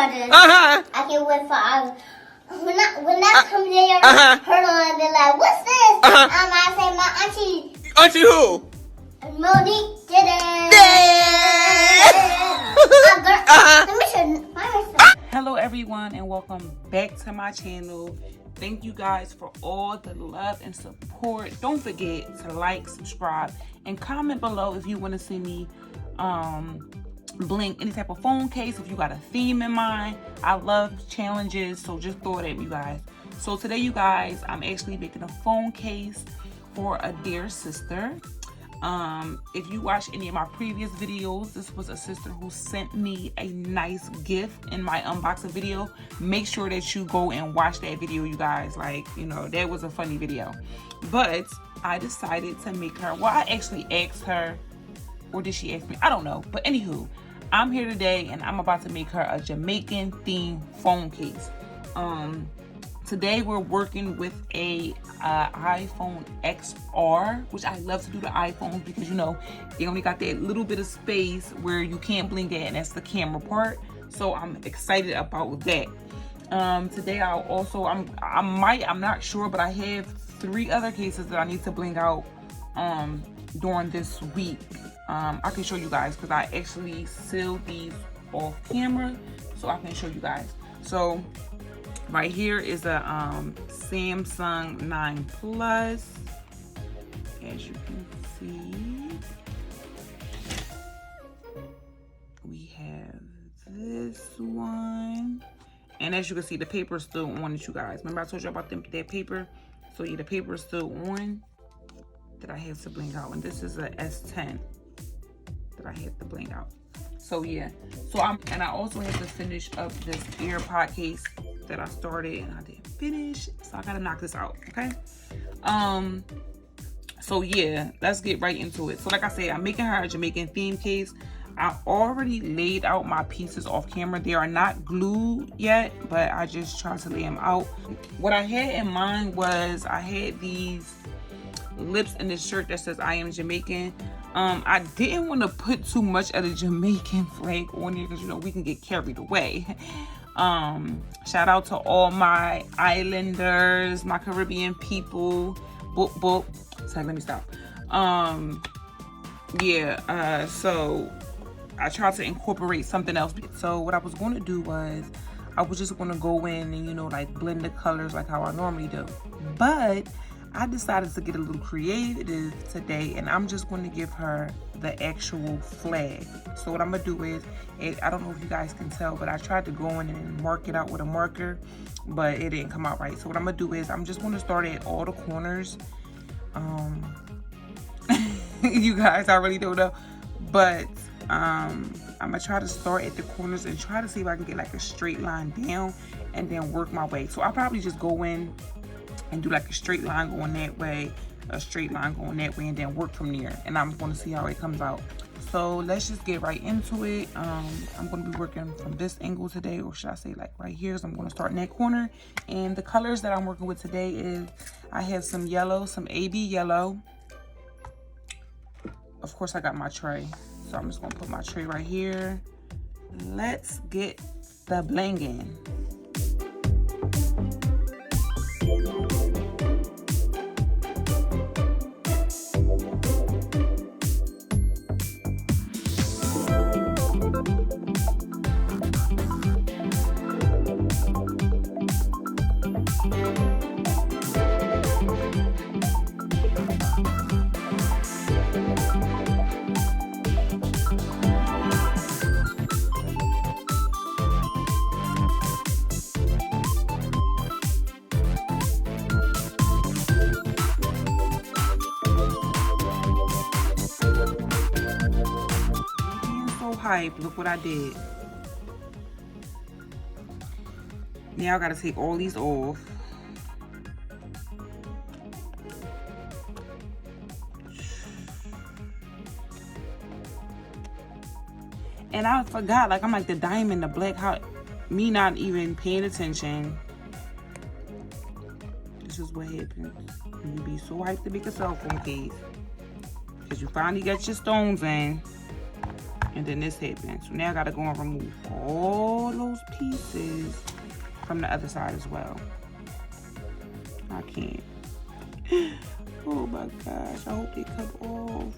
mothers. I can wait for when that comes in your her on, they're like, what's this? I say my auntie. Auntie who? Monique did it. Hello everyone and welcome back to my channel. Thank you guys for all the love and support. Don't forget to like, subscribe, and comment below if you want to see me bling any type of phone case, if you got a theme in mind. I love challenges, so just throw it at me, guys. So today, you guys, I'm actually making a phone case for a dear sister. If you watch any of my previous videos, this was a sister who sent me a nice gift in my unboxing video. Make sure that you go and watch that video, you guys. Like, you know, that was a funny video. But I decided to make her, well, I actually asked her, or did she ask me? I don't know. But anywho, I'm here today and I'm about to make her a Jamaican themed phone case. Today we're working with a iPhone XR, which I love to do the iPhones because, you know, they only got that little bit of space where you can't blink at, and that's the camera part. So I'm excited about that. Today I'll also, I'm not sure, but I have 3 other cases that I need to bling out during this week. I can show you guys because I actually sealed these off camera, so I can show you guys. So right here is a Samsung 9 Plus, as you can see. We have this one, and as you can see, the paper is still on it, you guys. Remember I told you about that paper? So yeah, the paper is still on that I have to bling out, and this is a S10 that I have to bling out. So yeah, so I also have to finish up this AirPod case that I started and I didn't finish, so I gotta knock this out. Okay, so yeah, let's get right into it. So like I said, I'm making her a Jamaican theme case. I already laid out my pieces off camera. They are not glued yet, but I just tried to lay them out. What I had in mind was I had these lips in this shirt that says I am Jamaican. I didn't want to put too much of the Jamaican flag on here because, you know, we can get carried away. Shout out to all my islanders, my Caribbean people. Boop boop. Sorry, let me stop. So I tried to incorporate something else. So what I was going to do was I was just going to go in and, you know, like blend the colors like how I normally do. But I decided to get a little creative today, and I'm just going to give her the actual flag. So what I'm going to do is, I don't know if you guys can tell, but I tried to go in and mark it out with a marker, but it didn't come out right. So what I'm going to do is I'm just going to start at all the corners. You guys, I really don't know, but I'm going to try to start at the corners and try to see if I can get like a straight line down and then work my way. So I'll probably just go in and do like a straight line going that way, a straight line going that way, and then work from there. And I'm going to see how it comes out. So let's just get right into it. I'm going to be working from this angle today, or should I say like right here. So I'm going to start in that corner. And the colors that I'm working with today is, I have some yellow, some AB yellow. Of course, I got my tray. So I'm just going to put my tray right here. Let's get the blinging. Hype, look what I did. Now I gotta take all these off. And I forgot, like, I'm like the diamond, the black, how me not even paying attention. This is what happens when you be so hyped to make a cell phone case. Because you finally got your stones in. And then this happened. So now I gotta go and remove all those pieces from the other side as well. I can't. Oh my gosh, I hope they come off.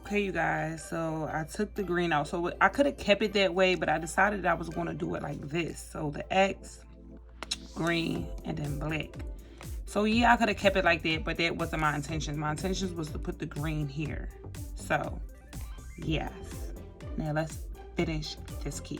Okay, you guys, so I took the green out. So I could have kept it that way, but I decided I was going to do it like this. So the X, green, and then black. So yeah, I could have kept it like that, but that wasn't my intention. My intention was to put the green here. So yes. Now let's finish this case.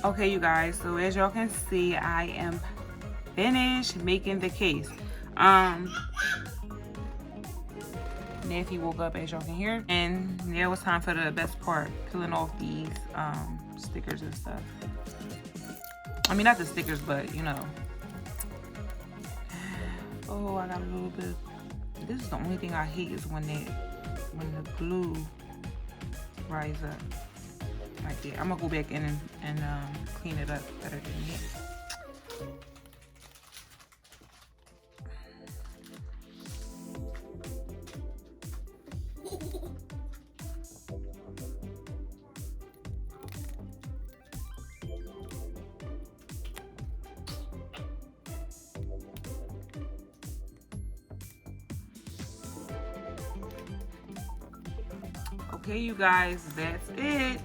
Okay, you guys, so as y'all can see, I am finished making the case. Nephew woke up, as y'all can hear, and now it's time for the best part, peeling off these stickers and stuff. I mean, not the stickers, but you know. Oh, I got a little bit. This is the only thing I hate, is when the glue rise up. Like that. I'm gonna go back in and clean it up better than that. Okay, you guys, that's it.